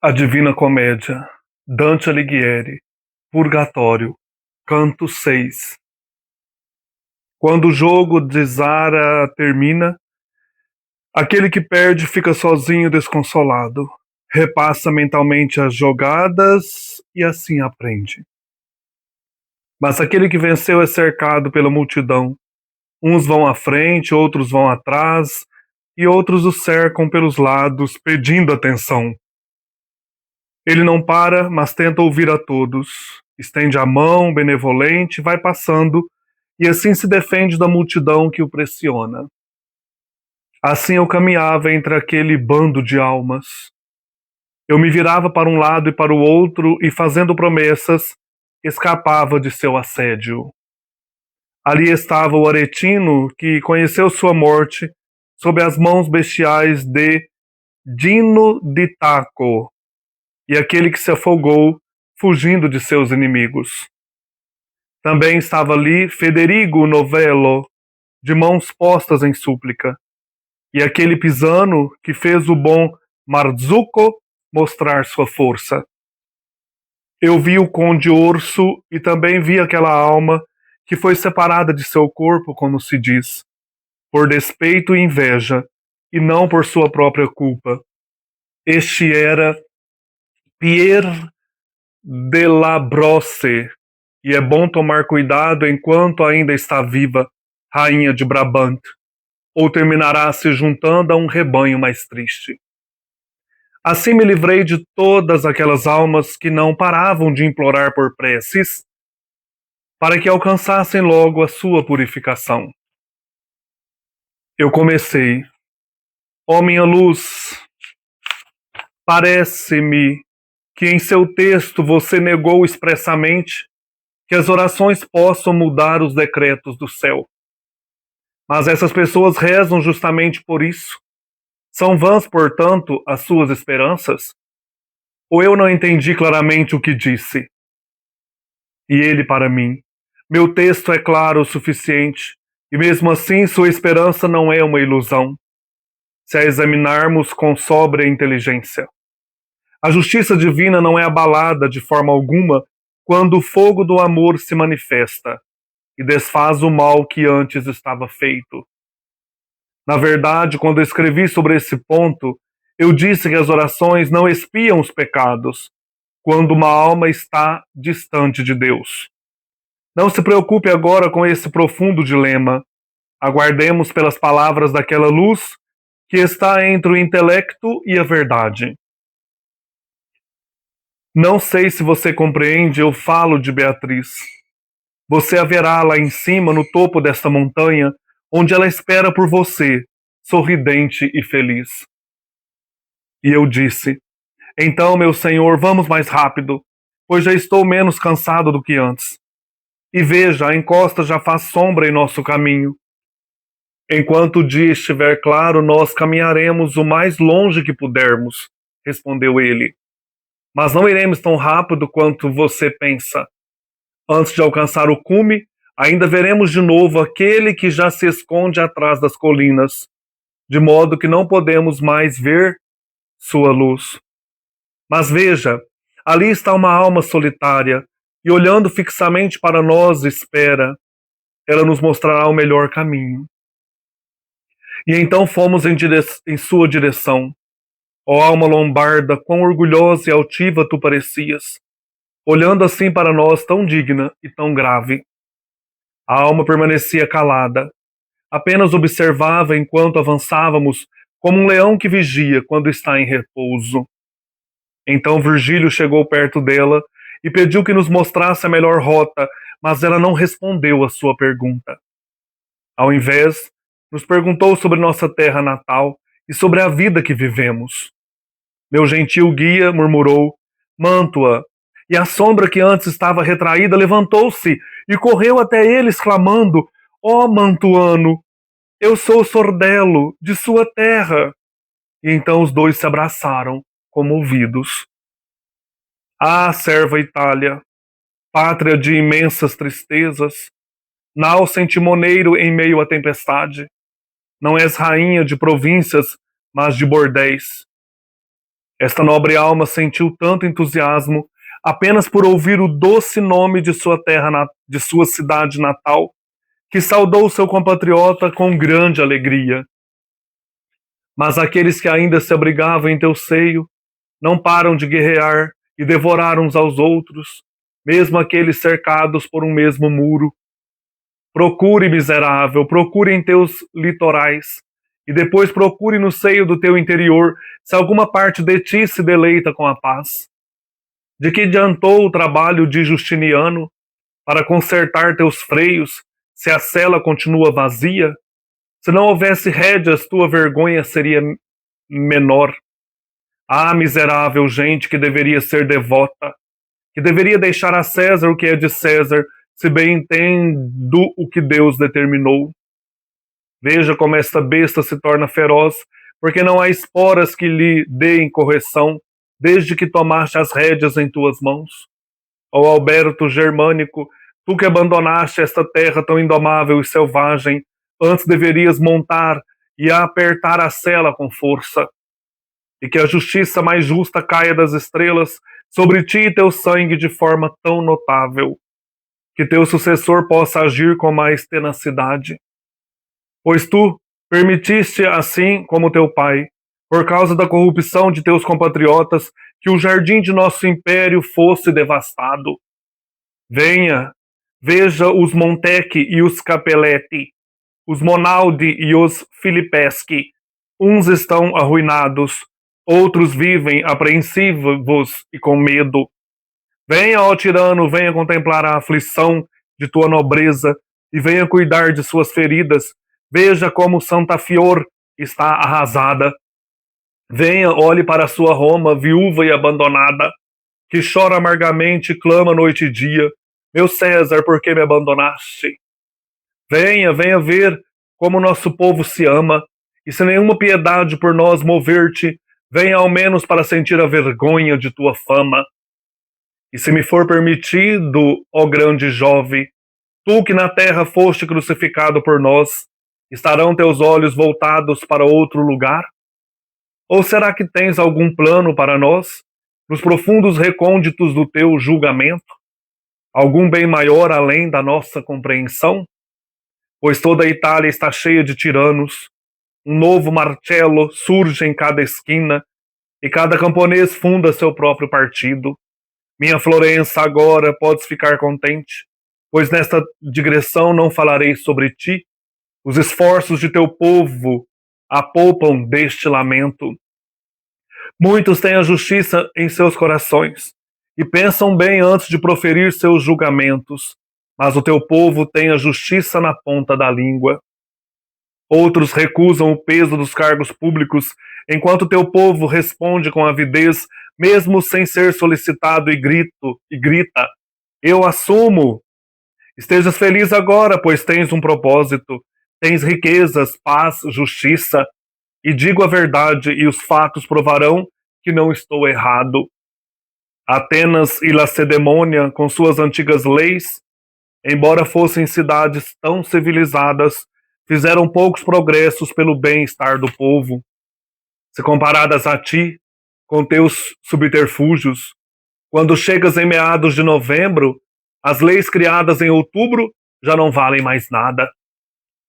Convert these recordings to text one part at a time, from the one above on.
A Divina Comédia, Dante Alighieri, Purgatório, Canto 6. Quando o jogo de Zara termina, aquele que perde fica sozinho e desconsolado, repassa mentalmente as jogadas e assim aprende. Mas aquele que venceu é cercado pela multidão. Uns vão à frente, outros vão atrás, e outros o cercam pelos lados, pedindo atenção. Ele não para, mas tenta ouvir a todos. Estende a mão, benevolente, vai passando, e assim se defende da multidão que o pressiona. Assim eu caminhava entre aquele bando de almas. Eu me virava para um lado e para o outro, e fazendo promessas, escapava de seu assédio. Ali estava o Aretino, que conheceu sua morte sob as mãos bestiais de Dino de Taco, e aquele que se afogou, fugindo de seus inimigos. Também estava ali Federigo Novello, de mãos postas em súplica, e aquele Pisano que fez o bom Marzucco mostrar sua força. Eu vi o Conde Orso e também vi aquela alma que foi separada de seu corpo, como se diz, por despeito e inveja, e não por sua própria culpa. Este era Pierre de la Brosse, e é bom tomar cuidado enquanto ainda está viva, rainha de Brabant, ou terminará se juntando a um rebanho mais triste. Assim me livrei de todas aquelas almas que não paravam de implorar por preces, para que alcançassem logo a sua purificação. Eu comecei: ó minha luz, parece-me que em seu texto você negou expressamente que as orações possam mudar os decretos do céu. Mas essas pessoas rezam justamente por isso. São vãs, portanto, as suas esperanças? Ou eu não entendi claramente o que disse? E ele para mim: meu texto é claro o suficiente, e mesmo assim sua esperança não é uma ilusão, se a examinarmos com sóbria inteligência. A justiça divina não é abalada de forma alguma quando o fogo do amor se manifesta e desfaz o mal que antes estava feito. Na verdade, quando eu escrevi sobre esse ponto, eu disse que as orações não expiam os pecados quando uma alma está distante de Deus. Não se preocupe agora com esse profundo dilema. Aguardemos pelas palavras daquela luz que está entre o intelecto e a verdade. Não sei se você compreende, eu falo de Beatriz. Você a verá lá em cima, no topo desta montanha, onde ela espera por você, sorridente e feliz. E eu disse: então, meu senhor, vamos mais rápido, pois já estou menos cansado do que antes. E veja, a encosta já faz sombra em nosso caminho. Enquanto o dia estiver claro, nós caminharemos o mais longe que pudermos, respondeu ele. Mas não iremos tão rápido quanto você pensa. Antes de alcançar o cume, ainda veremos de novo aquele que já se esconde atrás das colinas, de modo que não podemos mais ver sua luz. Mas veja, ali está uma alma solitária, e olhando fixamente para nós, espera. Ela nos mostrará o melhor caminho. E então fomos em sua direção. Ó alma lombarda, quão orgulhosa e altiva tu parecias, olhando assim para nós tão digna e tão grave. A alma permanecia calada, apenas observava enquanto avançávamos, como um leão que vigia quando está em repouso. Então Virgílio chegou perto dela e pediu que nos mostrasse a melhor rota, mas ela não respondeu à sua pergunta. Ao invés, nos perguntou sobre nossa terra natal e sobre a vida que vivemos. Meu gentil guia murmurou: Mantua, e a sombra que antes estava retraída levantou-se e correu até ele, exclamando: ó Mantuano, eu sou Sordelo, de sua terra. E então os dois se abraçaram, comovidos. Ah, serva Itália, pátria de imensas tristezas, nau timoneiro em meio à tempestade, não és rainha de províncias, mas de bordéis. Esta nobre alma sentiu tanto entusiasmo apenas por ouvir o doce nome de sua terra, de sua cidade natal, que saudou seu compatriota com grande alegria. Mas aqueles que ainda se abrigavam em teu seio não param de guerrear e devorar uns aos outros, mesmo aqueles cercados por um mesmo muro. Procure, miserável, procure em teus litorais, e depois procure no seio do teu interior se alguma parte de ti se deleita com a paz. De que adiantou o trabalho de Justiniano para consertar teus freios, se a cela continua vazia? Se não houvesse rédeas, tua vergonha seria menor. Ah, miserável gente que deveria ser devota, que deveria deixar a César o que é de César, se bem entendo o que Deus determinou. Veja como esta besta se torna feroz, porque não há esporas que lhe deem correção, desde que tomaste as rédeas em tuas mãos. Ó Alberto Germânico, tu que abandonaste esta terra tão indomável e selvagem, antes deverias montar e apertar a sela com força. E que a justiça mais justa caia das estrelas sobre ti e teu sangue de forma tão notável, que teu sucessor possa agir com mais tenacidade. Pois tu permitiste, assim como teu pai, por causa da corrupção de teus compatriotas, que o jardim de nosso império fosse devastado. Venha, veja os Montecchi e os Capelletti, os Monaldi e os Filipeschi. Uns estão arruinados, outros vivem apreensivos e com medo. Venha, ó tirano, venha contemplar a aflição de tua nobreza e venha cuidar de suas feridas. Veja como Santa Fior está arrasada. Venha, olhe para sua Roma, viúva e abandonada, que chora amargamente e clama noite e dia: meu César, por que me abandonaste? Venha, venha ver como nosso povo se ama, e se nenhuma piedade por nós mover-te, venha ao menos para sentir a vergonha de tua fama. E se me for permitido, ó grande jovem, tu que na terra foste crucificado por nós, estarão teus olhos voltados para outro lugar? Ou será que tens algum plano para nós, nos profundos recônditos do teu julgamento? Algum bem maior além da nossa compreensão? Pois toda a Itália está cheia de tiranos, um novo Marcello surge em cada esquina, e cada camponês funda seu próprio partido. Minha Florença, agora podes ficar contente, pois nesta digressão não falarei sobre ti. Os esforços de teu povo apoupam deste lamento. Muitos têm a justiça em seus corações e pensam bem antes de proferir seus julgamentos, mas o teu povo tem a justiça na ponta da língua. Outros recusam o peso dos cargos públicos, enquanto teu povo responde com avidez, mesmo sem ser solicitado, e grita: eu assumo. Estejas feliz agora, pois tens um propósito, tens riquezas, paz, justiça, e digo a verdade, e os fatos provarão que não estou errado. Atenas e Lacedemônia, com suas antigas leis, embora fossem cidades tão civilizadas, fizeram poucos progressos pelo bem-estar do povo. Se comparadas a ti, com teus subterfúgios, quando chegas em meados de novembro, as leis criadas em outubro já não valem mais nada.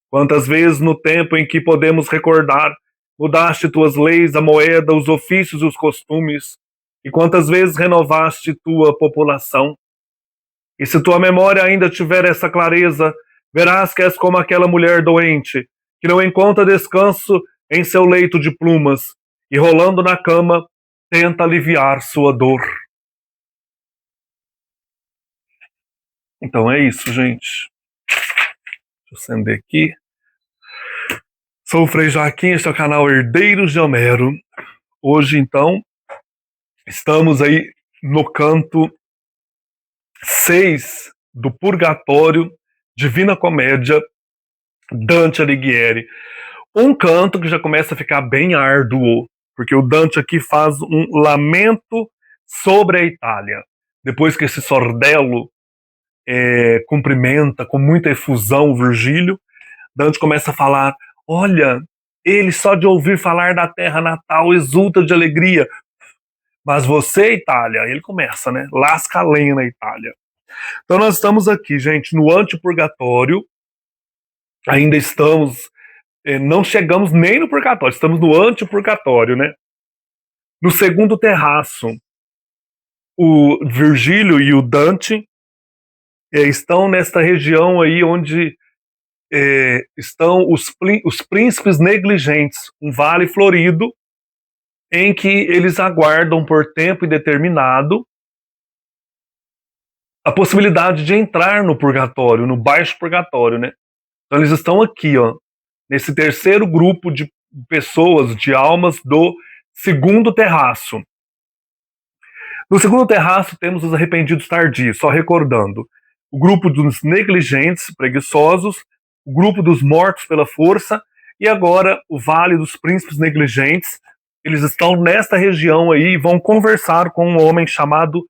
Quantas vezes no tempo em que podemos recordar, mudaste tuas leis, a moeda, os ofícios e os costumes, e quantas vezes renovaste tua população. E se tua memória ainda tiver essa clareza, verás que és como aquela mulher doente, que não encontra descanso em seu leito de plumas, e rolando na cama, tenta aliviar sua dor. Então é isso, gente. Deixa eu acender aqui. Sou o Frei Joaquim, este é o canal Herdeiros de Homero. Hoje, então, estamos aí no canto 6 do Purgatório, Divina Comédia, Dante Alighieri. Um canto que já começa a ficar bem árduo, porque o Dante aqui faz um lamento sobre a Itália. Depois que esse sordelo cumprimenta com muita efusão o Virgílio, Dante começa a falar: olha, ele só de ouvir falar da terra natal exulta de alegria. Mas você, Itália, ele começa, né? Lasca a lenha na Itália. Então nós estamos aqui, gente, no antipurgatório. Ainda estamos, não chegamos nem no purgatório, estamos no antipurgatório, né? No segundo terraço, o Virgílio e o Dante estão nesta região aí onde estão os príncipes negligentes, um vale florido, em que eles aguardam por tempo indeterminado a possibilidade de entrar no purgatório, no baixo purgatório, né? Então eles estão aqui, ó, nesse terceiro grupo de pessoas, de almas do segundo terraço. No segundo terraço temos os arrependidos tardios, só recordando. O grupo dos negligentes, preguiçosos, o grupo dos mortos pela força e agora o Vale dos Príncipes Negligentes. Eles estão nesta região aí e vão conversar com um homem chamado,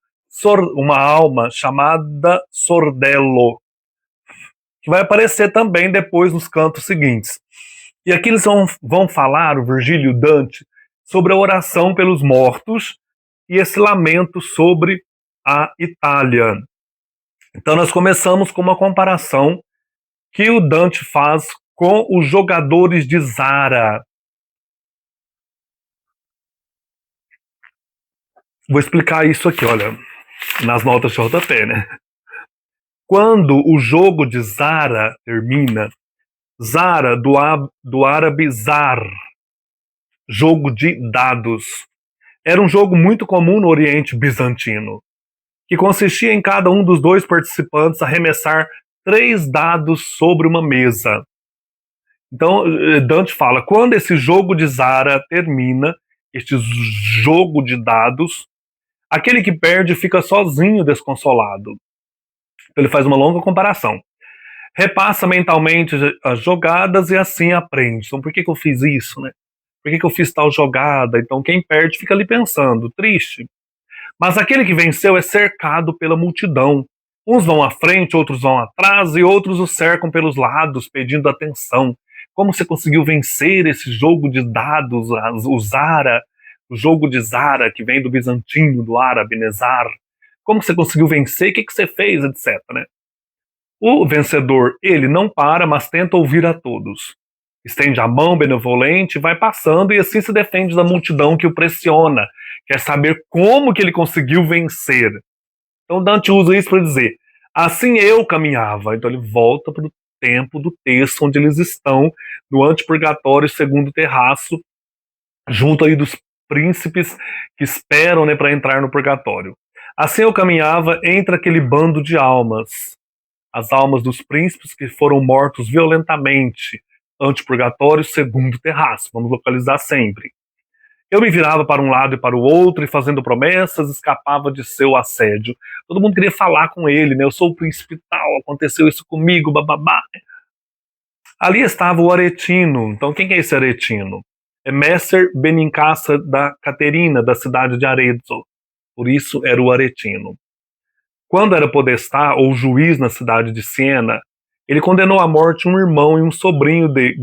uma alma chamada Sordello, que vai aparecer também depois nos cantos seguintes. E aqui eles vão falar, o Virgílio e o Dante, sobre a oração pelos mortos e esse lamento sobre a Itália. Então nós começamos com uma comparação que o Dante faz com os jogadores de Zara. Vou explicar isso aqui, olha, nas notas de rodapé, né? Quando o jogo de Zara termina, Zara, do árabe Zar, jogo de dados, era um jogo muito comum no Oriente Bizantino, que consistia em cada um dos dois participantes arremessar 3 dados sobre uma mesa. Então, Dante fala, quando esse jogo de Zara termina, este jogo de dados, aquele que perde fica sozinho desconsolado. Então, ele faz uma longa comparação. Repassa mentalmente as jogadas e assim aprende. Então, por que eu fiz isso, né? Por que eu fiz tal jogada? Então, quem perde fica ali pensando, triste. Mas aquele que venceu é cercado pela multidão. Uns vão à frente, outros vão atrás e outros o cercam pelos lados, pedindo atenção. Como você conseguiu vencer esse jogo de dados, o Zara, o jogo de Zara, que vem do bizantino, do árabe, Nezar? Como você conseguiu vencer? O que você fez, etc. Né? O vencedor, ele não para, mas tenta ouvir a todos. Estende a mão benevolente, vai passando e assim se defende da multidão que o pressiona. Quer saber como que ele conseguiu vencer. Então Dante usa isso para dizer, assim eu caminhava. Então ele volta para o tempo do texto onde eles estão, no antipurgatório, segundo terraço, junto aí dos príncipes que esperam, né, para entrar no purgatório. Assim eu caminhava entre aquele bando de almas, as almas dos príncipes que foram mortos violentamente, antipurgatório, segundo terraço, vamos localizar sempre. Eu me virava para um lado e para o outro e fazendo promessas, escapava de seu assédio. Todo mundo queria falar com ele, né? Eu sou o príncipe tal, aconteceu isso comigo, bababá. Ali estava o Aretino. Então quem é esse Aretino? É Messer Benincasa da Caterina, da cidade de Arezzo. Por isso era o Aretino. Quando era podestá ou juiz na cidade de Siena, ele condenou à morte um irmão e um sobrinho de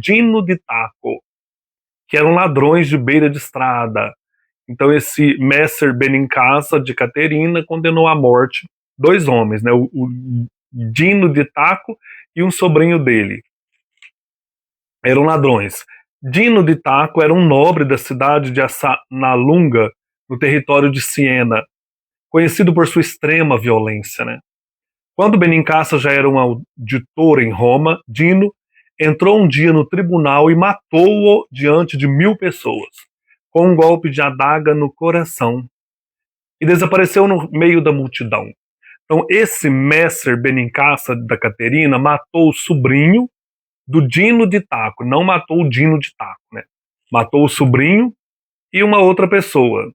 Gino di Taco, que eram ladrões de beira de estrada. Então esse Messer Benincasa de Caterina condenou à morte 2 homens, né? O Gino di Taco e um sobrinho dele. Eram ladrões. Gino di Taco era um nobre da cidade de Assanalunga, no território de Siena, conhecido por sua extrema violência, né? Quando Benincasa já era um auditor em Roma, Dino entrou um dia no tribunal e matou-o diante de 1000 pessoas, com um golpe de adaga no coração, e desapareceu no meio da multidão. Então, esse Messer Benincasa da Caterina matou o sobrinho do Dino de Taco, não matou o Dino de Taco, né? Matou o sobrinho e uma outra pessoa,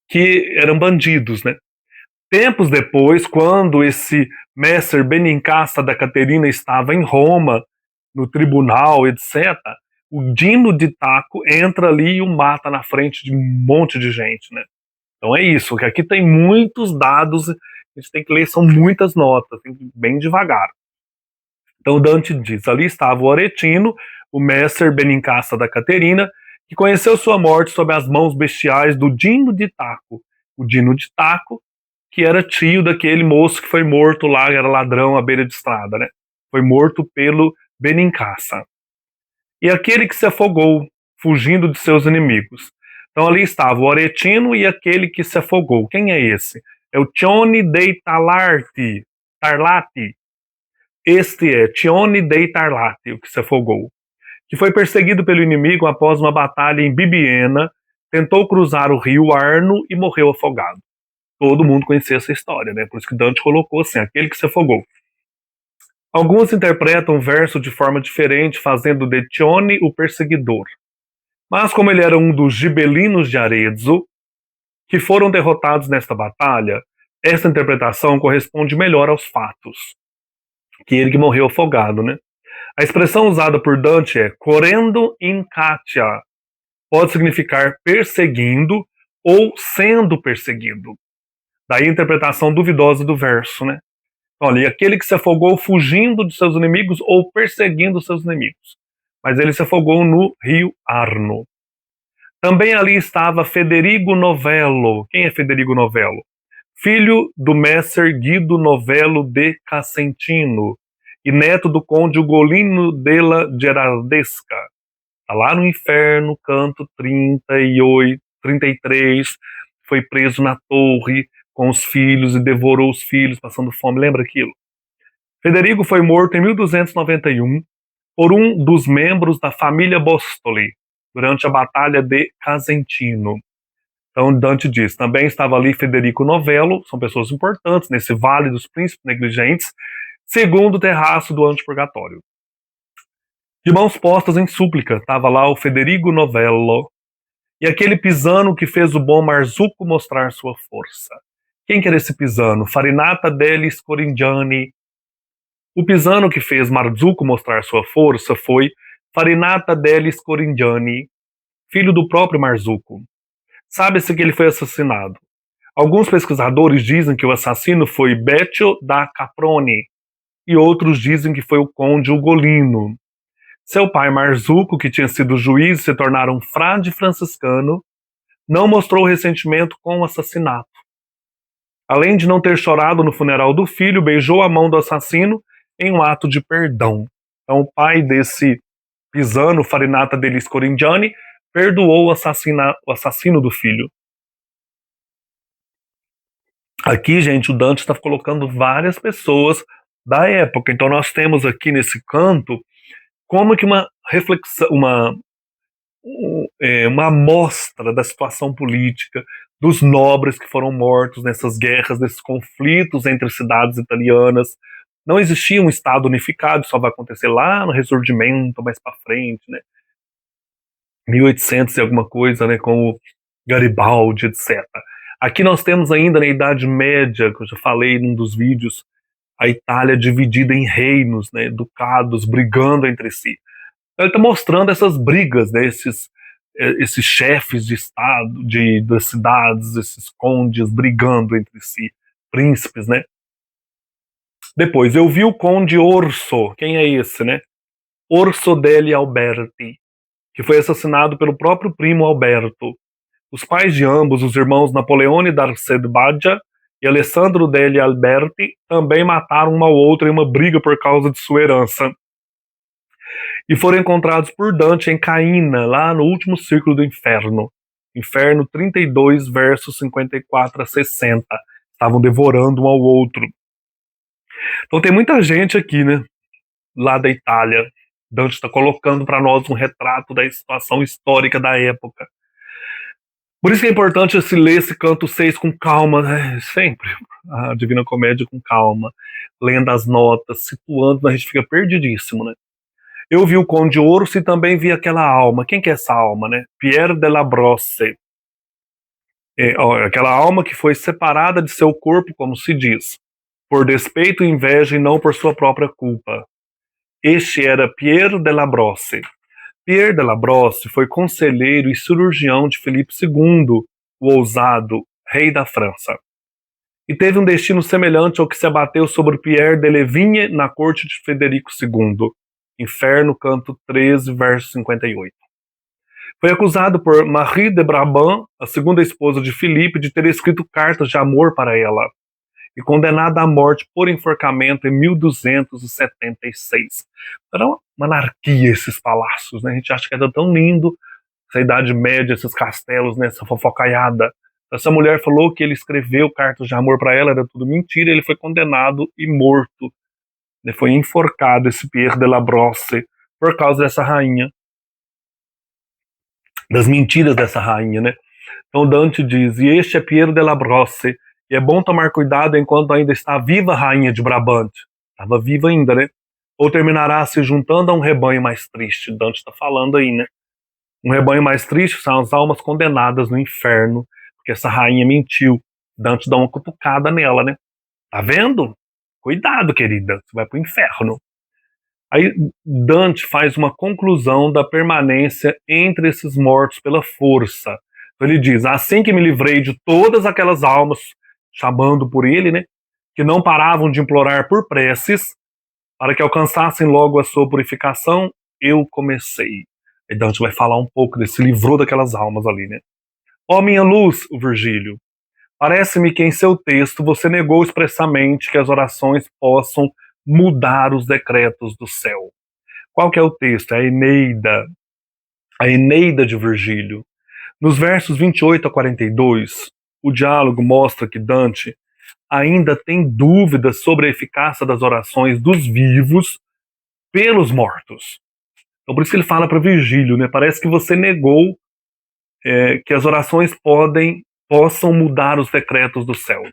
que eram bandidos, né? Tempos depois, quando esse Messer Benincasa da Caterina estava em Roma, no tribunal, etc., o Dino de Taco entra ali e o mata na frente de um monte de gente, né? Então é isso, que aqui tem muitos dados, a gente tem que ler, são muitas notas, tem que ir bem devagar. Então Dante diz, ali estava o Aretino, o Messer Benincasa da Caterina, que conheceu sua morte sob as mãos bestiais do Dino de Taco. O Dino de Taco, que era tio daquele moço que foi morto lá, era ladrão à beira de estrada, né? Foi morto pelo Benincasa. E aquele que se afogou, fugindo de seus inimigos. Então ali estava o Aretino e aquele que se afogou. Quem é esse? É o Tione dei Tarlati. Este é Tione dei Tarlati, o que se afogou, que foi perseguido pelo inimigo após uma batalha em Bibiena, tentou cruzar o rio Arno e morreu afogado. Todo mundo conhecia essa história, né? Por isso que Dante colocou assim, aquele que se afogou. Alguns interpretam o verso de forma diferente, fazendo de Tione o perseguidor. Mas como ele era um dos gibelinos de Arezzo, que foram derrotados nesta batalha, essa interpretação corresponde melhor aos fatos, que ele que morreu afogado, né? A expressão usada por Dante é correndo in catia, pode significar perseguindo ou sendo perseguido. Daí a interpretação duvidosa do verso, né? Olha, e aquele que se afogou fugindo de seus inimigos ou perseguindo seus inimigos. Mas ele se afogou no rio Arno. Também ali estava Federigo Novello. Quem é Federigo Novello? Filho do messer Guido Novello de Casentino e neto do conde Ugolino della Gerardesca. Está lá no inferno, canto 38, 33, foi preso na torre com os filhos e devorou os filhos, passando fome. Lembra aquilo? Federigo foi morto em 1291 por um dos membros da família Bostoli, durante a Batalha de Casentino. Então Dante diz, também estava ali Federico Novello, são pessoas importantes nesse Vale dos Príncipes Negligentes, segundo o terraço do antipurgatório. De mãos postas em súplica, estava lá o Federigo Novello, e aquele Pisano que fez o bom Marzuco mostrar sua força. Quem que era esse Pisano? Farinata degli Scoringiani. O Pisano que fez Marzuco mostrar sua força foi Farinata degli Scoringiani, filho do próprio Marzuco. Sabe-se que ele foi assassinado. Alguns pesquisadores dizem que o assassino foi Beccio da Caproni, e outros dizem que foi o conde Ugolino. Seu pai Marzuco, que tinha sido juiz e se tornara um frade franciscano, não mostrou ressentimento com o assassinato. Além de não ter chorado no funeral do filho, beijou a mão do assassino em um ato de perdão. Então o pai desse Pisano, Farinata degli Scoringiani, perdoou o assassino do filho. Aqui, gente, o Dante está colocando várias pessoas da época. Então nós temos aqui nesse canto como que uma reflexão, uma amostra da situação política, dos nobres que foram mortos nessas guerras, nesses conflitos entre cidades italianas. Não existia um Estado unificado, só vai acontecer lá no Ressurgimento, mais para frente, né? 1800 e alguma coisa, né, com o Garibaldi, etc. Aqui nós temos ainda na Idade Média, que eu já falei num dos vídeos, a Itália dividida em reinos, né, ducados brigando entre si. Ele está mostrando essas brigas, né, esses chefes de estado, das cidades, esses condes brigando entre si, príncipes, né? Depois, eu vi o conde Orso. Quem é esse, né? Orso degli Alberti, que foi assassinado pelo próprio primo Alberto. Os pais de ambos, os irmãos Napoleone d'Arced Baggia e Alessandro degli Alberti, também mataram um ao outro em uma briga por causa de sua herança. E foram encontrados por Dante em Caína, lá no último círculo do inferno. Inferno 32, versos 54 a 60. Estavam devorando um ao outro. Então tem muita gente aqui, né? Lá da Itália. Dante está colocando para nós um retrato da situação histórica da época. Por isso que é importante se ler esse canto 6 com calma, né? Sempre. A Divina Comédia com calma. Lendo as notas, situando, a gente fica perdidíssimo, né? Eu vi o Conde Orso e também vi aquela alma. Quem que é essa alma, né? Pierre de la Brosse. Aquela alma que foi separada de seu corpo, como se diz, por despeito e inveja e não por sua própria culpa. Este era Pierre de la Brosse. Pierre de la Brosse foi conselheiro e cirurgião de Filipe II, o ousado, rei da França. E teve um destino semelhante ao que se abateu sobre Pierre de Levigne na corte de Frederico II. Inferno, canto 13, verso 58. Foi acusado por Marie de Brabant, a segunda esposa de Filipe, de ter escrito cartas de amor para ela, e condenada à morte por enforcamento em 1276. Era uma anarquia esses palácios, né? A gente acha que era tão lindo, essa Idade Média, esses castelos, né? Essa fofocaiada. Essa mulher falou que ele escreveu cartas de amor para ela, era tudo mentira, ele foi condenado e morto. Ele foi enforcado, esse Pierre de la Brosse, por causa dessa rainha, das mentiras dessa rainha, né? Então Dante diz, e este é Piero de la Brosse, e é bom tomar cuidado enquanto ainda está viva a rainha de Brabante. Estava viva ainda, né? Ou terminará se juntando a um rebanho mais triste. Dante está falando aí, né? Um rebanho mais triste são as almas condenadas no inferno, porque essa rainha mentiu. Dante dá uma cutucada nela, né? Tá vendo? Cuidado, querida, você vai pro inferno. Aí Dante faz uma conclusão da permanência entre esses mortos pela força. Então ele diz, assim que me livrei de todas aquelas almas, chamando por ele, né, que não paravam de implorar por preces, para que alcançassem logo a sua purificação, eu comecei. E Dante vai falar um pouco desse livrou daquelas almas ali, né. Ó minha luz, o Virgílio, parece-me que em seu texto você negou expressamente que as orações possam mudar os decretos do céu. Qual que é o texto? É a Eneida de Virgílio. Nos versos 28 a 42, o diálogo mostra que Dante ainda tem dúvidas sobre a eficácia das orações dos vivos pelos mortos. Então por isso que ele fala para Virgílio, né? Parece que você negou que as orações possam mudar os decretos do céu.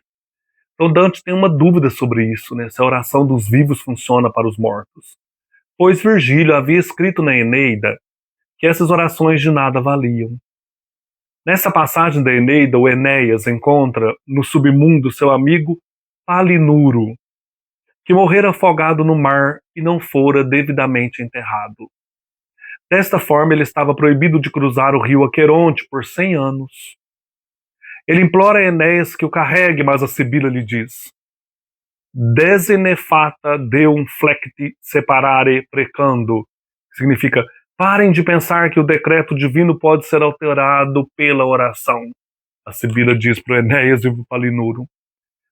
Então Dante tem uma dúvida sobre isso, né? Se a oração dos vivos funciona para os mortos. Pois Virgílio havia escrito na Eneida que essas orações de nada valiam. Nessa passagem da Eneida, o Enéas encontra no submundo seu amigo Palinuro, que morrera afogado no mar e não fora devidamente enterrado. Desta forma, ele estava proibido de cruzar o rio Aqueronte por 100 anos. Ele implora a Enéas que o carregue, mas a Sibila lhe diz: Desinefata deum flecti separare precando, significa parem de pensar que o decreto divino pode ser alterado pela oração. A Sibila diz para o Enéas e para o Palinuro.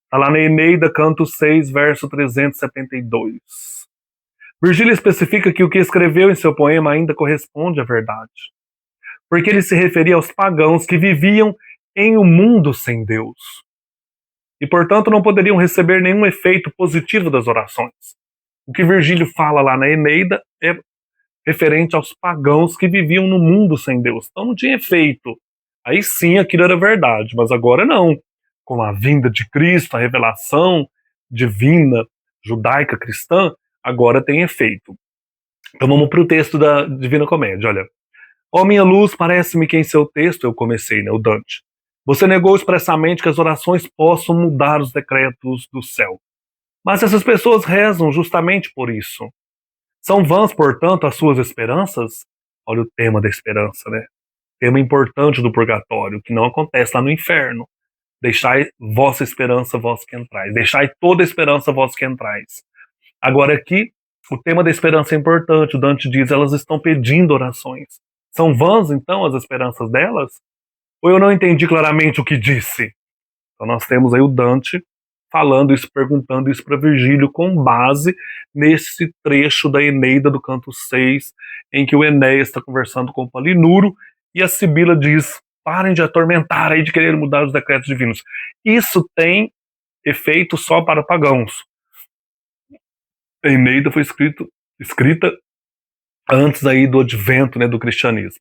Está lá na Eneida, canto 6, verso 372. Virgílio especifica que o que escreveu em seu poema ainda corresponde à verdade, porque ele se referia aos pagãos que viviam em um mundo sem Deus e, portanto, não poderiam receber nenhum efeito positivo das orações. O que Virgílio fala lá na Eneida é referente aos pagãos que viviam no mundo sem Deus. Então não tinha efeito. Aí sim aquilo era verdade, mas agora não. Com a vinda de Cristo, a revelação divina, judaica, cristã, agora tem efeito. Então vamos para o texto da Divina Comédia, olha. Ó minha luz, parece-me que em seu texto, eu comecei, né, o Dante, você negou expressamente que as orações possam mudar os decretos do céu. Mas essas pessoas rezam justamente por isso. São vãs, portanto, as suas esperanças? Olha o tema da esperança, né? Tema importante do purgatório, que não acontece lá no inferno. Deixai vossa esperança, vós que entrais. Deixai toda a esperança, vós que entrais. Agora aqui, o tema da esperança é importante. O Dante diz, elas estão pedindo orações. São vãs, então, as esperanças delas? Ou eu não entendi claramente o que disse? Então nós temos aí o Dante falando isso, perguntando isso para Virgílio com base nesse trecho da Eneida do canto 6, em que o Enéas está conversando com o Palinuro e a Sibila diz, parem de atormentar aí, de querer mudar os decretos divinos. Isso tem efeito só para pagãos. A Eneida foi escrita antes aí do advento, né, do cristianismo.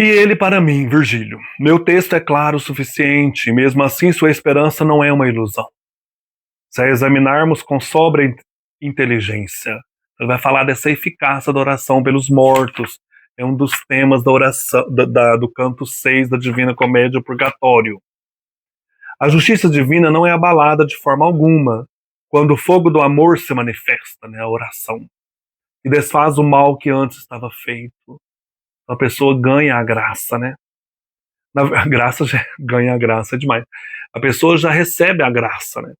E ele para mim, Virgílio, meu texto é claro o suficiente, mesmo assim sua esperança não é uma ilusão. Se a examinarmos com sobra inteligência, ele vai falar dessa eficácia da oração pelos mortos, é um dos temas da oração, do canto 6 da Divina Comédia, o Purgatório. A justiça divina não é abalada de forma alguma, quando o fogo do amor se manifesta, né, a oração, e desfaz o mal que antes estava feito. A pessoa ganha a graça, né? A graça já ganha a graça é demais. A pessoa já recebe a graça, né?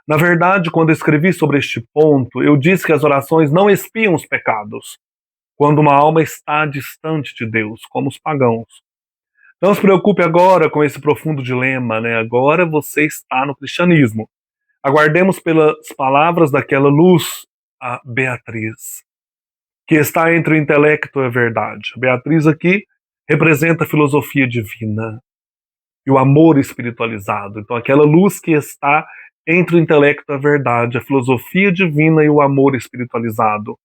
Na verdade, quando eu escrevi sobre este ponto, eu disse que as orações não expiam os pecados, quando uma alma está distante de Deus, como os pagãos. Não se preocupe agora com esse profundo dilema, né? Agora você está no cristianismo. Aguardemos pelas palavras daquela luz, a Beatriz, que está entre o intelecto e a verdade. A Beatriz aqui representa a filosofia divina e o amor espiritualizado. Então, aquela luz que está entre o intelecto e a verdade, a filosofia divina e o amor espiritualizado.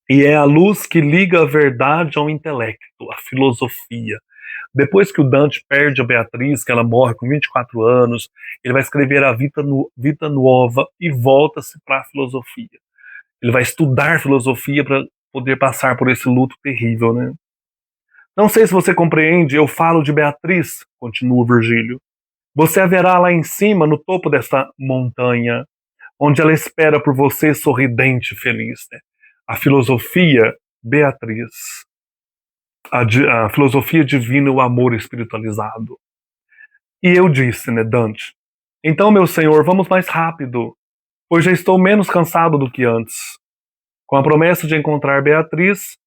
E é a luz que liga a verdade ao intelecto, a filosofia. Depois que o Dante perde a Beatriz, que ela morre com 24 anos, ele vai escrever a Vita Nuova e volta-se para a filosofia. Ele vai estudar filosofia para poder passar por esse luto terrível, né? Não sei se você compreende, eu falo de Beatriz, continua Virgílio. Você a verá lá em cima, no topo dessa montanha, onde ela espera por você sorridente e feliz. Né? A filosofia, Beatriz. A filosofia divina, o amor espiritualizado. E eu disse, né, Dante, então, meu senhor, vamos mais rápido, pois já estou menos cansado do que antes. Com a promessa de encontrar Beatriz,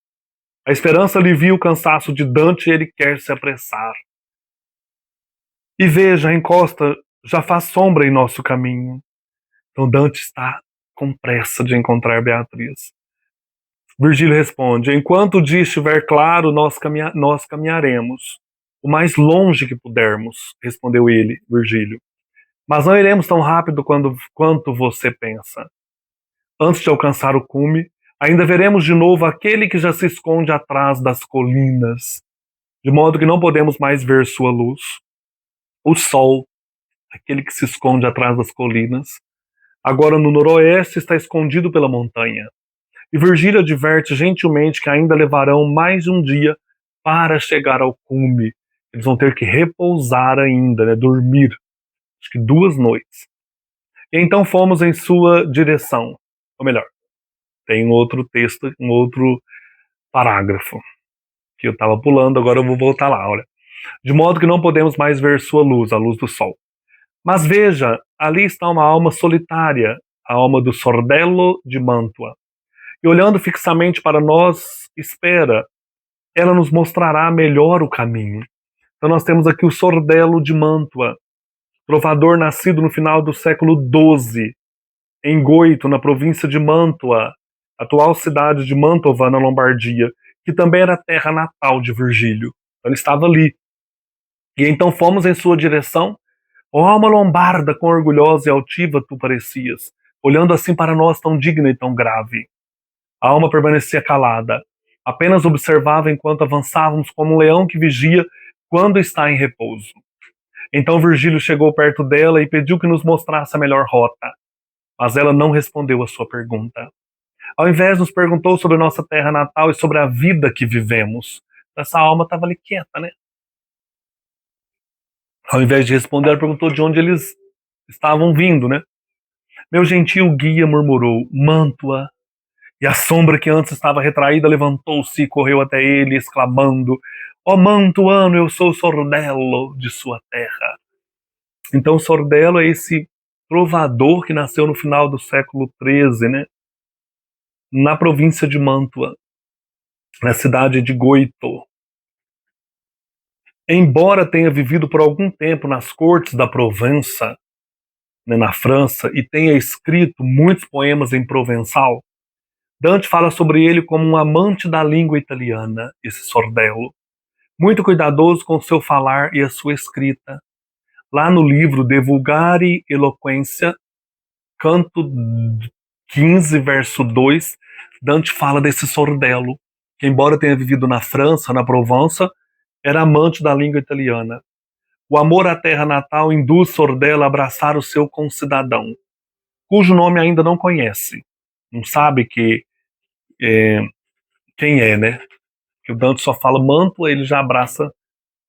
a esperança alivia o cansaço de Dante e ele quer se apressar. E veja, a encosta já faz sombra em nosso caminho. Então Dante está com pressa de encontrar Beatriz. Virgílio responde, enquanto o dia estiver claro, nós caminharemos. O mais longe que pudermos, respondeu ele, Virgílio. Mas não iremos tão rápido quanto você pensa. Antes de alcançar o cume, ainda veremos de novo aquele que já se esconde atrás das colinas, de modo que não podemos mais ver sua luz. O sol, aquele que se esconde atrás das colinas, agora no noroeste está escondido pela montanha. E Virgílio adverte gentilmente que ainda levarão mais de um dia para chegar ao cume. Eles vão ter que repousar ainda, né, dormir, acho que 2 noites. E então fomos em sua direção. Ou melhor, tem um outro texto, um outro parágrafo, que eu estava pulando, agora eu vou voltar lá, olha. De modo que não podemos mais ver sua luz, a luz do sol. Mas veja, ali está uma alma solitária, a alma do Sordello de Mantua. E olhando fixamente para nós, espera, ela nos mostrará melhor o caminho. Então nós temos aqui o Sordello de Mantua, trovador nascido no final do século XII, em Goito, na província de Mantua, atual cidade de Mantova, na Lombardia, que também era a terra natal de Virgílio. Então, ele estava ali. E então fomos em sua direção. Ó alma lombarda, quão orgulhosa e altiva tu parecias, olhando assim para nós tão digna e tão grave. A alma permanecia calada, apenas observava enquanto avançávamos como um leão que vigia quando está em repouso. Então Virgílio chegou perto dela e pediu que nos mostrasse a melhor rota, mas ela não respondeu a sua pergunta. Ao invés, nos perguntou sobre nossa terra natal e sobre a vida que vivemos. Essa alma estava ali quieta, né? Ao invés de responder, ela perguntou de onde eles estavam vindo, né? Meu gentil guia murmurou, Mantua. E a sombra que antes estava retraída levantou-se e correu até ele, exclamando, ó Mantuano, eu sou Sordello de sua terra. Então Sordello é esse trovador que nasceu no final do século XIII, né? Na província de Mantua, na cidade de Goito. Embora tenha vivido por algum tempo nas cortes da Provença, né, na França, e tenha escrito muitos poemas em provençal, Dante fala sobre ele como um amante da língua italiana, esse Sordello, muito cuidadoso com o seu falar e a sua escrita. Lá no livro De Vulgari Eloquência, canto 15, verso 2, Dante fala desse Sordello, que embora tenha vivido na França, na Provença, era amante da língua italiana. O amor à terra natal induz Sordello a abraçar o seu concidadão, cujo nome ainda não conhece. Não sabe quem é, né? Que o Dante só fala Mantua, ele já abraça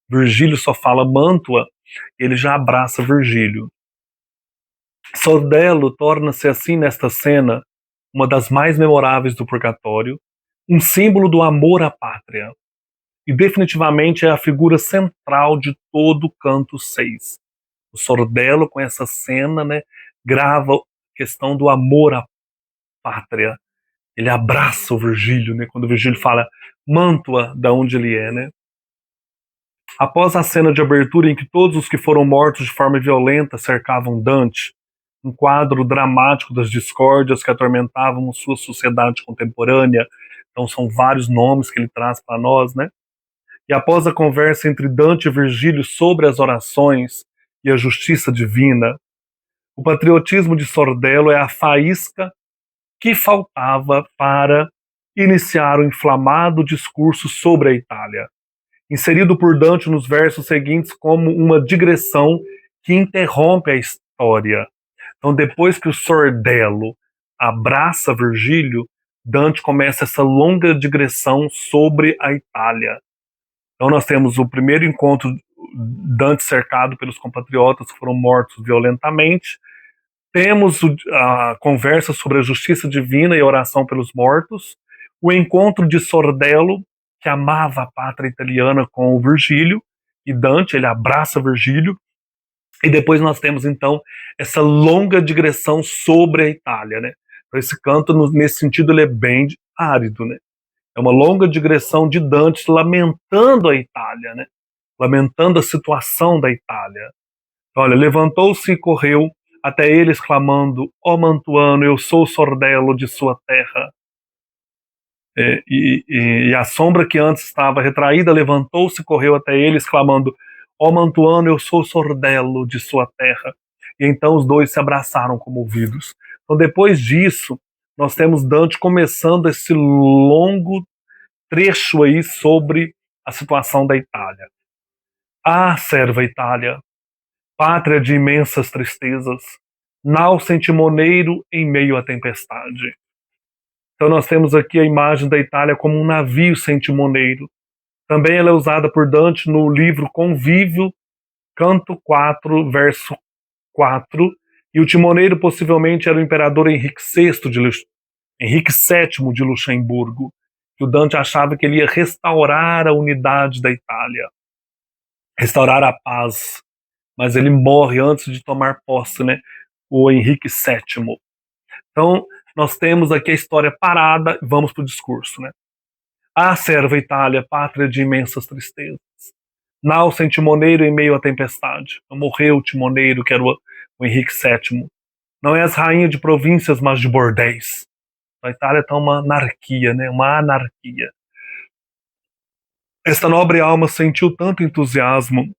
Virgílio, só fala Mantua, ele já abraça Virgílio. Sordello torna-se assim nesta cena uma das mais memoráveis do Purgatório, um símbolo do amor à pátria, e definitivamente é a figura central de todo o canto 6. O Sordello, com essa cena, né, grava a questão do amor à pátria. ele abraça o Virgílio, né? Quando o Virgílio fala Mantua, da onde ele é, né? Após a cena de abertura em que todos os que foram mortos de forma violenta cercavam Dante, um quadro dramático das discórdias que atormentavam sua sociedade contemporânea. Então são vários nomes que ele traz para nós, né? E após a conversa entre Dante e Virgílio sobre as orações e a justiça divina, o patriotismo de Sordello é a faísca que faltava para iniciar o inflamado discurso sobre a Itália, inserido por Dante nos versos seguintes como uma digressão que interrompe a história. Então, depois que o Sordello abraça Virgílio, Dante começa essa longa digressão sobre a Itália. Então, nós temos o primeiro encontro, Dante cercado pelos compatriotas que foram mortos violentamente. Temos a conversa sobre a justiça divina e a oração pelos mortos. O encontro de Sordello, que amava a pátria italiana, com o Virgílio, e Dante, ele abraça Virgílio. E depois nós temos, então, essa longa digressão sobre a Itália, né? Então, esse canto, nesse sentido, ele é bem árido, né? É uma longa digressão de Dante lamentando a Itália, né? Lamentando a situação da Itália. Então, olha, levantou-se e correu até eles, clamando: ó Mantuano, eu sou Sordello de sua terra. E a sombra que antes estava retraída levantou-se e correu até eles, clamando: ó Mantuano, eu sou Sordello de sua terra. E então os dois se abraçaram comovidos. Então, depois disso, nós temos Dante começando esse longo trecho aí sobre a situação da Itália. Ah, serva Itália, pátria de imensas tristezas, nau sem timoneiro em meio à tempestade. Então nós temos aqui a imagem da Itália como um navio sem timoneiro. Também ela é usada por Dante no livro Convívio, canto 4, verso 4, e o timoneiro possivelmente era o imperador Henrique VII de Luxemburgo, que o Dante achava que ele ia restaurar a unidade da Itália, restaurar a paz, mas ele morre antes de tomar posse, né? O Henrique VII. Então, nós temos aqui a história parada, vamos para o discurso, né? Ah, serva Itália, pátria de imensas tristezas, nau sem timoneiro em meio à tempestade. Morreu o timoneiro, que era o Henrique VII. Não és rainha de províncias, mas de bordéis. A Itália está uma anarquia, né? Uma anarquia. Esta nobre alma sentiu tanto entusiasmo,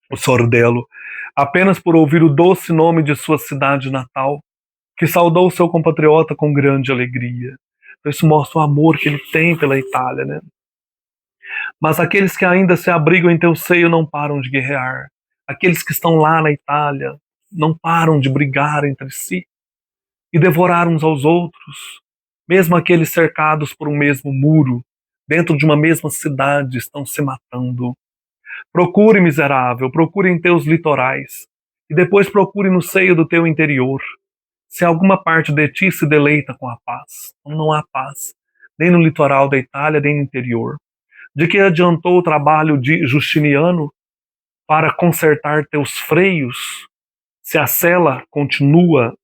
o Sordello, apenas por ouvir o doce nome de sua cidade natal, que saudou seu compatriota com grande alegria. Então, isso mostra o amor que ele tem pela Itália, né? Mas aqueles que ainda se abrigam em teu seio não param de guerrear. Aqueles que estão lá na Itália não param de brigar entre si e devorar uns aos outros. Mesmo aqueles cercados por um mesmo muro, dentro de uma mesma cidade, estão se matando. Procure, miserável, procure em teus litorais, e depois procure no seio do teu interior, se alguma parte de ti se deleita com a paz. Não há paz, nem no litoral da Itália, nem no interior. De que adiantou o trabalho de Justiniano para consertar teus freios, se a cela continua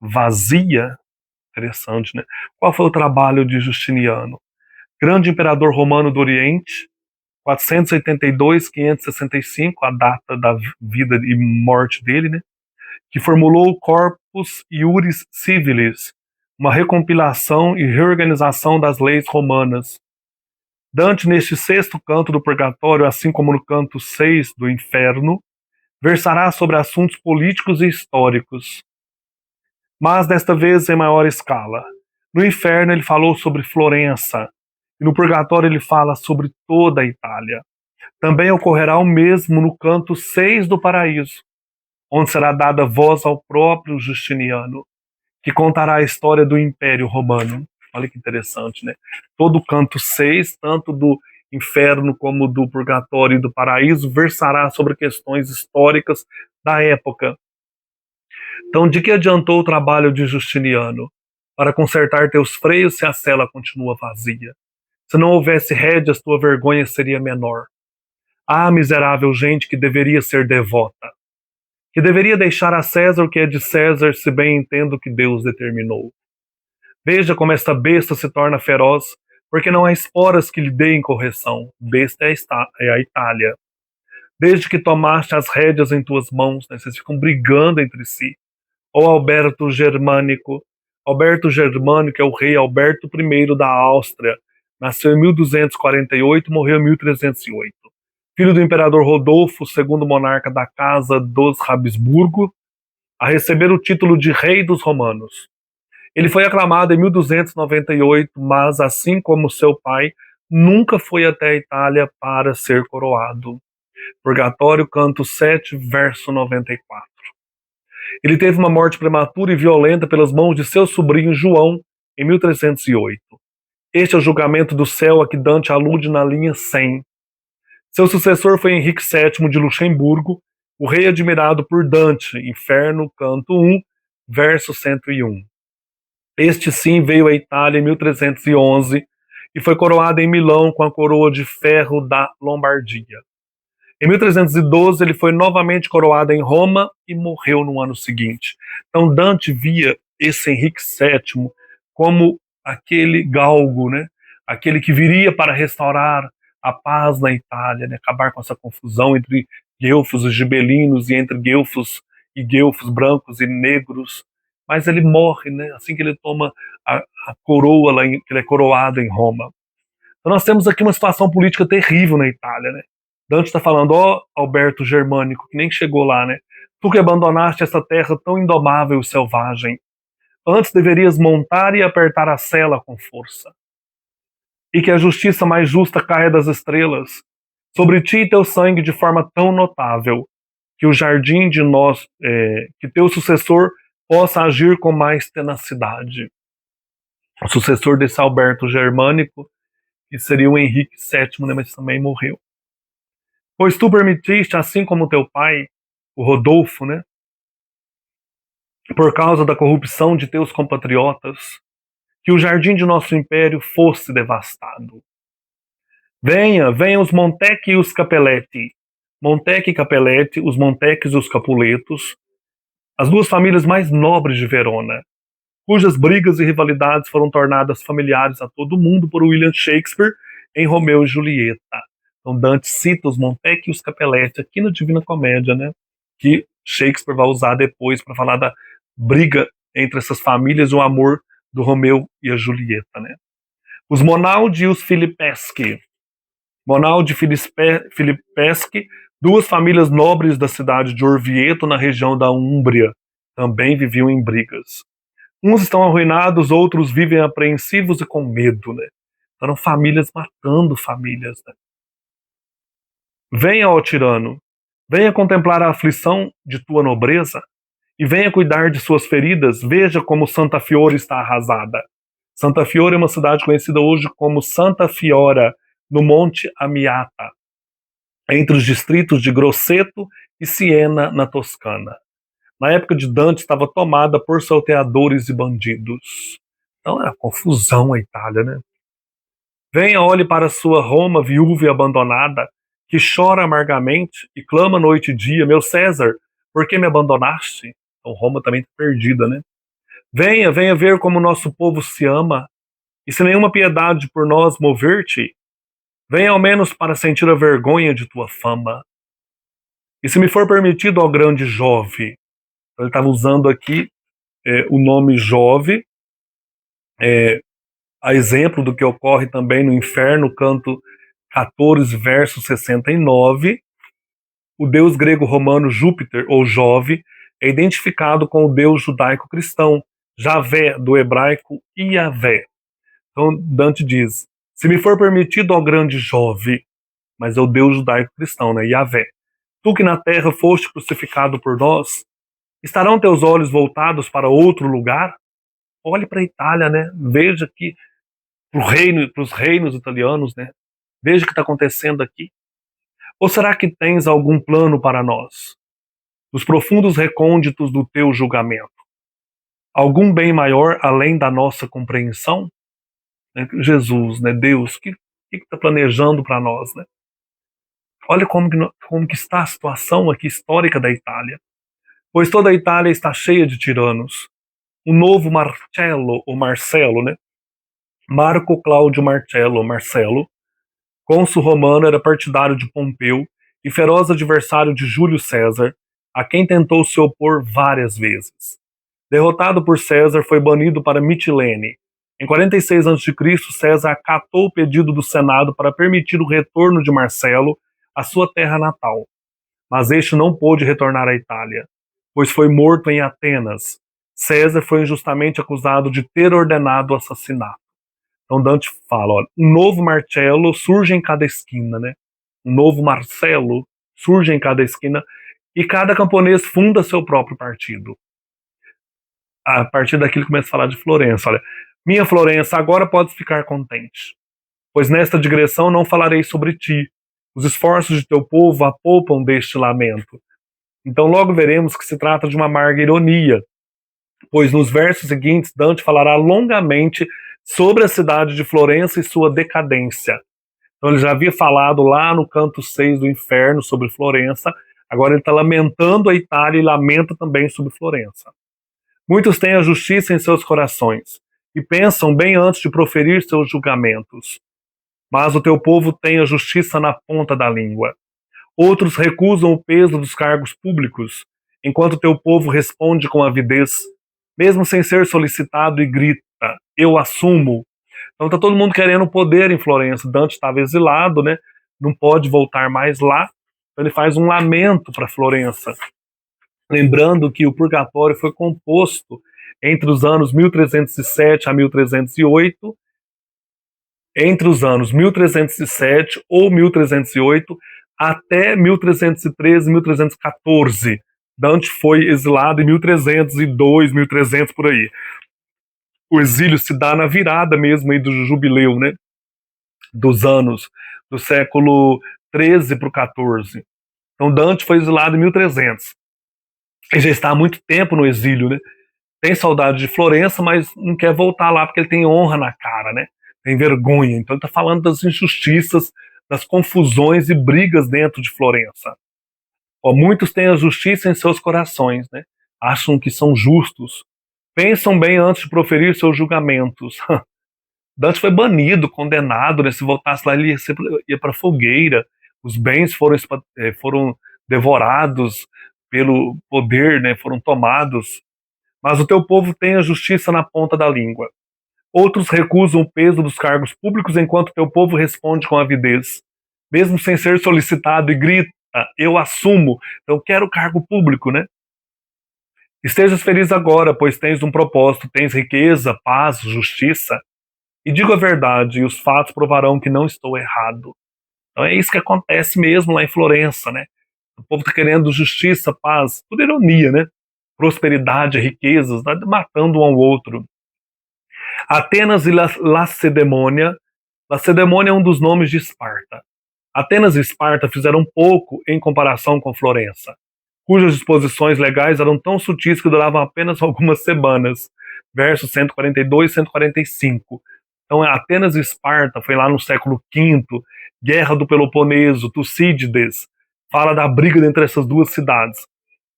vazia? Interessante, né? Qual foi o trabalho de Justiniano? Grande imperador romano do Oriente, 482-565, a data da vida e morte dele, né? Que formulou o Corpus Iuris Civilis, uma recompilação e reorganização das leis romanas. Dante, neste sexto canto do Purgatório, assim como no canto 6 do Inferno, versará sobre assuntos políticos e históricos, mas desta vez em maior escala. No Inferno ele falou sobre Florença, e no Purgatório ele fala sobre toda a Itália. Também ocorrerá o mesmo no canto 6 do Paraíso, onde será dada voz ao próprio Justiniano, que contará a história do Império Romano. Olha que interessante, né? Todo o canto 6, tanto do Inferno como do Purgatório e do Paraíso, versará sobre questões históricas da época. Então, de que adiantou o trabalho de Justiniano? Para consertar teus freios se a cela continua vazia. Se não houvesse rédeas, tua vergonha seria menor. Ah, miserável gente que deveria ser devota, que deveria deixar a César o que é de César, se bem entendo que Deus determinou. Veja como esta besta se torna feroz, porque não há esporas que lhe deem correção. Besta é a Itália. Desde que tomaste as rédeas em tuas mãos, né, vocês ficam brigando entre si. Ou Alberto Germânico. Alberto Germânico é o rei Alberto I da Áustria. Nasceu em 1248 e morreu em 1308. Filho do imperador Rodolfo, segundo monarca da Casa dos Habsburgo, a receber o título de Rei dos Romanos. Ele foi aclamado em 1298, mas, assim como seu pai, nunca foi até a Itália para ser coroado. Purgatório, canto 7, verso 94. Ele teve uma morte prematura e violenta pelas mãos de seu sobrinho João, em 1308. Este é o julgamento do céu a que Dante alude na linha 100. Seu sucessor foi Henrique VII de Luxemburgo, o rei admirado por Dante, Inferno, canto 1, verso 101. Este sim veio à Itália em 1311 e foi coroado em Milão com a coroa de ferro da Lombardia. Em 1312 ele foi novamente coroado em Roma e morreu no ano seguinte. Então Dante via esse Henrique VII como aquele galgo, né? Aquele que viria para restaurar a paz na Itália, né? Acabar com essa confusão entre guelfos e gibelinos e entre guelfos e guelfos brancos e negros. Mas ele morre, né? Assim que ele toma a coroa, que ele é coroado em Roma. Então nós temos aqui uma situação política terrível na Itália, né? Dante está falando, ó Alberto Germânico, que nem chegou lá, né? Tu que abandonaste essa terra tão indomável e selvagem, antes deverias montar e apertar a sela com força. E que a justiça mais justa caia das estrelas, sobre ti e teu sangue de forma tão notável, que o jardim de nós, que teu sucessor possa agir com mais tenacidade. O sucessor desse Alberto Germânico, que seria o Henrique VII, né, mas também morreu. Pois tu permitiste, assim como teu pai, o Rodolfo, né, por causa da corrupção de teus compatriotas, que o jardim de nosso império fosse devastado. Venha os Montecchi e os Capelletti. Montecchi e Capelletti, os Montecchis e os Capuletos, as duas famílias mais nobres de Verona, cujas brigas e rivalidades foram tornadas familiares a todo mundo por William Shakespeare em Romeu e Julieta. Então Dante cita os Montecchi e os Capelletti aqui na Divina Comédia, né? Que Shakespeare vai usar depois para falar da briga entre essas famílias e o amor do Romeu e a Julieta, né? Os Monaldi e os Filipeschi. Monaldi e Filipeschi, duas famílias nobres da cidade de Orvieto, na região da Úmbria, também viviam em brigas. Uns estão arruinados, outros vivem apreensivos e com medo, né? Eram famílias matando famílias, né? Venha, ó tirano, venha contemplar a aflição de tua nobreza e venha cuidar de suas feridas. Veja como Santa Fiora está arrasada. Santa Fiora é uma cidade conhecida hoje como Santa Fiora, no Monte Amiata, entre os distritos de Grosseto e Siena, na Toscana. Na época de Dante, estava tomada por salteadores e bandidos. Então é confusão a Itália, né? Venha, olhe para sua Roma viúva e abandonada, que chora amargamente e clama noite e dia, meu César, por que me abandonaste? Então Roma também está perdida, né? Venha ver como nosso povo se ama, e se nenhuma piedade por nós mover-te, venha ao menos para sentir a vergonha de tua fama. E se me for permitido, ó grande Jove, ele estava usando aqui o nome Jove, a exemplo do que ocorre também no Inferno, canto 14, verso 69, o deus grego-romano Júpiter, ou Jove, é identificado com o deus judaico-cristão, Javé, do hebraico Iavé. Então Dante diz, se me for permitido, ó grande Jove, mas é o deus judaico-cristão, né, Iavé, tu que na terra foste crucificado por nós, estarão teus olhos voltados para outro lugar? Olhe para a Itália, né? Veja aqui para os reinos italianos, né? Veja o que está acontecendo aqui. Ou será que tens algum plano para nós? Nos profundos recônditos do teu julgamento? Algum bem maior além da nossa compreensão? Jesus, né? Deus, o que está planejando para nós, né? Olha como que está a situação aqui histórica da Itália. Pois toda a Itália está cheia de tiranos. o novo Marcello, ou Marcelo, né? Marco Cláudio Marcelo, cônsul romano, era partidário de Pompeu e feroz adversário de Júlio César, a quem tentou se opor várias vezes. Derrotado por César, foi banido para Mitilene. Em 46 a.C., César acatou o pedido do Senado para permitir o retorno de Marcelo à sua terra natal. Mas este não pôde retornar à Itália, pois foi morto em Atenas. César foi injustamente acusado de ter ordenado o assassinato. Então Dante fala, olha, um novo Marcelo surge em cada esquina, né? Um novo Marcelo surge em cada esquina e cada camponês funda seu próprio partido. A partir daquilo começa a falar de Florença, olha, minha Florença, agora podes ficar contente, pois nesta digressão não falarei sobre ti. Os esforços de teu povo a poupam deste lamento. Então logo veremos que se trata de uma amarga ironia, pois nos versos seguintes Dante falará longamente sobre a cidade de Florença e sua decadência. Então ele já havia falado lá no canto 6 do Inferno sobre Florença, agora ele está lamentando a Itália e lamenta também sobre Florença. Muitos têm a justiça em seus corações e pensam bem antes de proferir seus julgamentos. Mas o teu povo tem a justiça na ponta da língua. Outros recusam o peso dos cargos públicos, enquanto teu povo responde com avidez, mesmo sem ser solicitado, e grita, eu assumo. Então está todo mundo querendo poder em Florença. Dante estava exilado, né? Não pode voltar mais lá. Então ele faz um lamento para Florença. Lembrando que o Purgatório foi composto entre os anos 1307 a 1308, entre os anos 1307 ou 1308 até 1313, 1314. Dante foi exilado em 1302, 1300 por aí. O exílio se dá na virada mesmo aí do jubileu, né? Dos anos do século 13 para o 14. Então Dante foi exilado em 1300. Ele já está há muito tempo no exílio, né? Tem saudade de Florença, mas não quer voltar lá porque ele tem honra na cara, né? Tem vergonha. Então ele está falando das injustiças, das confusões e brigas dentro de Florença. Ó, muitos têm a justiça em seus corações, né? Acham que são justos. Pensam bem antes de proferir seus julgamentos. Dante foi banido, condenado, né? Se voltasse lá ele ia para fogueira. Os bens foram devorados pelo poder, né? Foram tomados. Mas o teu povo tem a justiça na ponta da língua. Outros recusam o peso dos cargos públicos, enquanto teu povo responde com avidez, mesmo sem ser solicitado, e grita, eu assumo, então quero cargo público, né? Estejas feliz agora, pois tens um propósito, tens riqueza, paz, justiça, e digo a verdade, e os fatos provarão que não estou errado. Então é isso que acontece mesmo lá em Florença, né? O povo está querendo justiça, paz, tudo ironia, né? Prosperidade, riquezas, tá matando um ao outro. Atenas e Lacedemônia. Lacedemônia é um dos nomes de Esparta. Atenas e Esparta fizeram pouco em comparação com Florença, cujas disposições legais eram tão sutis que duravam apenas algumas semanas. Versos 142 e 145. Então, Atenas e Esparta foi lá no século V, Guerra do Peloponeso, Tucídides, fala da briga entre essas duas cidades.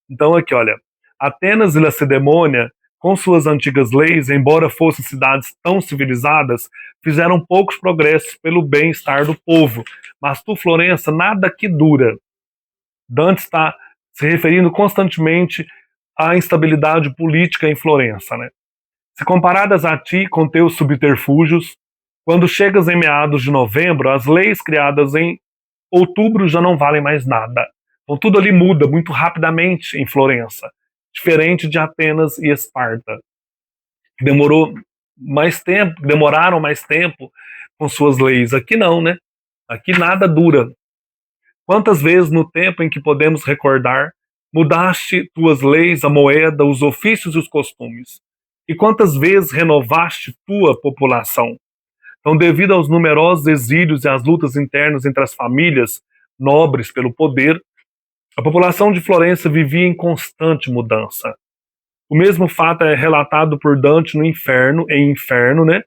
Então, aqui, olha, Atenas e Lacedemônia, com suas antigas leis, embora fossem cidades tão civilizadas, fizeram poucos progressos pelo bem-estar do povo. Mas tu, Florença, nada que dura. Dante está se referindo constantemente à instabilidade política em Florença, né? Se comparadas a ti com teus subterfúgios, quando chegas em meados de novembro, as leis criadas em outubro já não valem mais nada. Então tudo ali muda muito rapidamente em Florença, diferente de Atenas e Esparta, que demoraram mais tempo com suas leis. Aqui não, né? Aqui nada dura. Quantas vezes no tempo em que podemos recordar, mudaste tuas leis, a moeda, os ofícios e os costumes? E quantas vezes renovaste tua população? Então, devido aos numerosos exílios e às lutas internas entre as famílias nobres pelo poder, a população de Florença vivia em constante mudança. O mesmo fato é relatado por Dante no Inferno, né?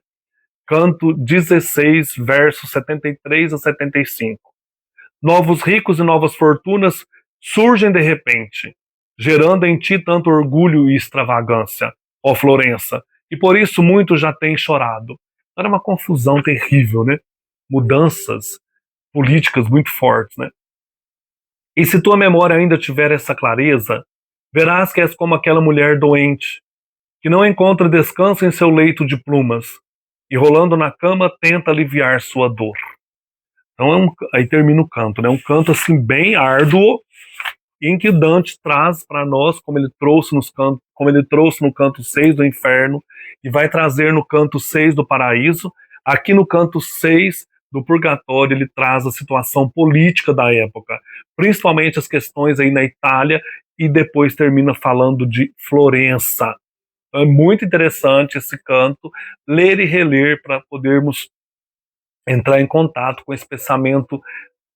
Canto 16, versos 73 a 75. Novos ricos e novas fortunas surgem de repente, gerando em ti tanto orgulho e extravagância. ó Florença, e por isso muitos já têm chorado. Era uma confusão terrível, né? Mudanças políticas muito fortes, né? E se tua memória ainda tiver essa clareza, verás que és como aquela mulher doente, que não encontra descanso em seu leito de plumas, e rolando na cama tenta aliviar sua dor. Então aí termina o canto, né? Um canto assim bem árduo, em que Dante traz para nós, como ele trouxe como ele trouxe no canto 6 do Inferno, e vai trazer no canto 6 do Paraíso. Aqui no canto 6 do Purgatório, ele traz a situação política da época, principalmente as questões aí na Itália, e depois termina falando de Florença. É muito interessante esse canto, ler e reler para podermos entrar em contato com esse pensamento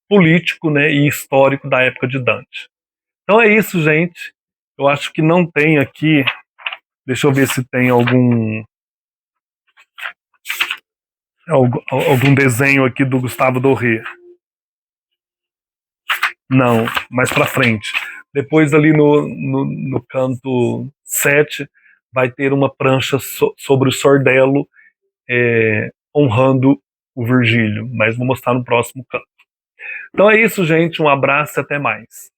político, né, e histórico da época de Dante. Então é isso, gente. Eu acho que não tem aqui. Deixa eu ver se tem algum desenho aqui do Gustavo Doré. Não, mais para frente. Depois ali no canto 7 vai ter uma prancha sobre o Sordello, honrando o Virgílio, mas vou mostrar no próximo canto. Então é isso, gente. Um abraço e até mais.